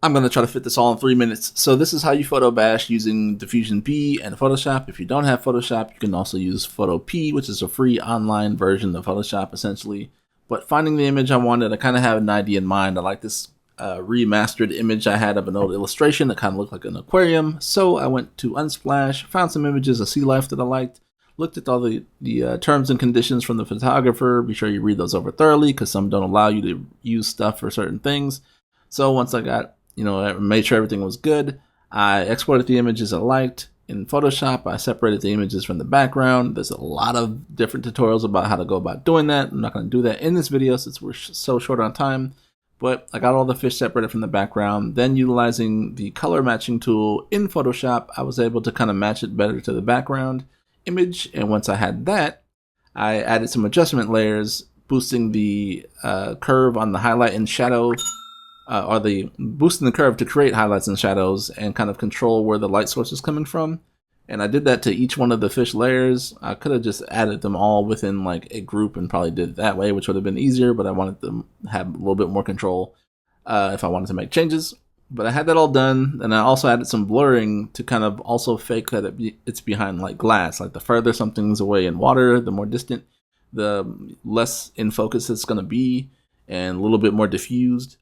I'm going to try to fit this all in 3 minutes. So this is how you photo bash using diffusionbee and Photoshop. If you don't have Photoshop, you can also use PhotoP, which is a free online version of Photoshop essentially. But finding the image I wanted, I kind of have an idea in mind. I like this remastered image I had of an old illustration that kind of looked like an aquarium. So I went to Unsplash, found some images of sea life that I liked, looked at all the terms and conditions from the photographer. Be sure you read those over thoroughly because some don't allow you to use stuff for certain things. So once I got, I made sure everything was good, I exported the images I liked. In Photoshop, I separated the images from the background. There's a lot of different tutorials about how to go about doing that. I'm not going to do that in this video since we're so short on time. But I got all the fish separated from the background. Then utilizing the color matching tool in Photoshop, I was able to kind of match it better to the background image. And once I had that, I added some adjustment layers, boosting the curve on the highlight and shadow, boosting the curve to create highlights and shadows and kind of control where the light source is coming from. And I did that to each one of the fish layers. I could have just added them all within like a group and probably did it that way, which would have been easier, but I wanted to have a little bit more control if I wanted to make changes. But I had that all done, and I also added some blurring to kind of also fake that it's behind like glass. Like the further something's away in water, the more distant, the less in focus it's going to be, and a little bit more diffused.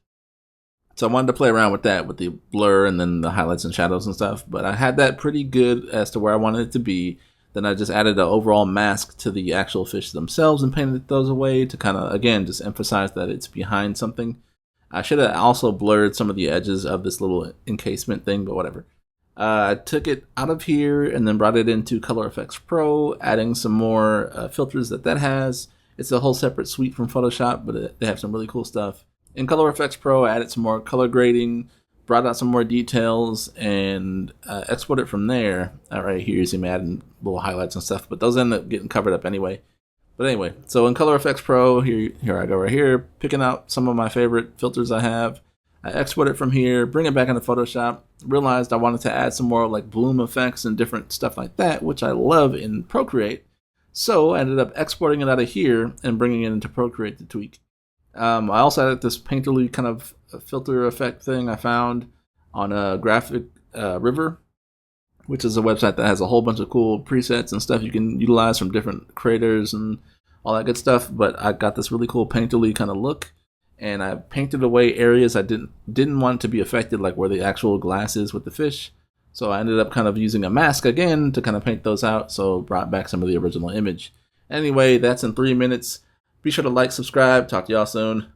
So I wanted to play around with that, with the blur and then the highlights and shadows and stuff. But I had that pretty good as to where I wanted it to be. Then I just added an overall mask to the actual fish themselves and painted those away to kind of, again, just emphasize that it's behind something. I should have also blurred some of the edges of this little encasement thing, but whatever. I took it out of here and then brought it into Color Efex Pro, adding some more filters that has. It's a whole separate suite from Photoshop, but they have some really cool stuff. In Color Efex Pro, I added some more color grading, brought out some more details, and exported from there. Right here, you see me adding little highlights and stuff, but those end up getting covered up anyway. But anyway, so in Color Efex Pro, here I go right here, picking out some of my favorite filters I have. I export it from here, bring it back into Photoshop, realized I wanted to add some more like bloom effects and different stuff like that, which I love in ProtoART. So I ended up exporting it out of here and bringing it into ProtoART to tweak. I also added this painterly kind of filter effect thing I found on a Graphic River, which is a website that has a whole bunch of cool presets and stuff you can utilize from different creators and all that good stuff. But I got this really cool painterly kind of look, and I painted away areas I didn't want to be affected, like where the actual glass is with the fish. So I ended up kind of using a mask again to kind of paint those out, so brought back some of the original image. Anyway, that's in 3 minutes. Be sure to like, subscribe. Talk to y'all soon.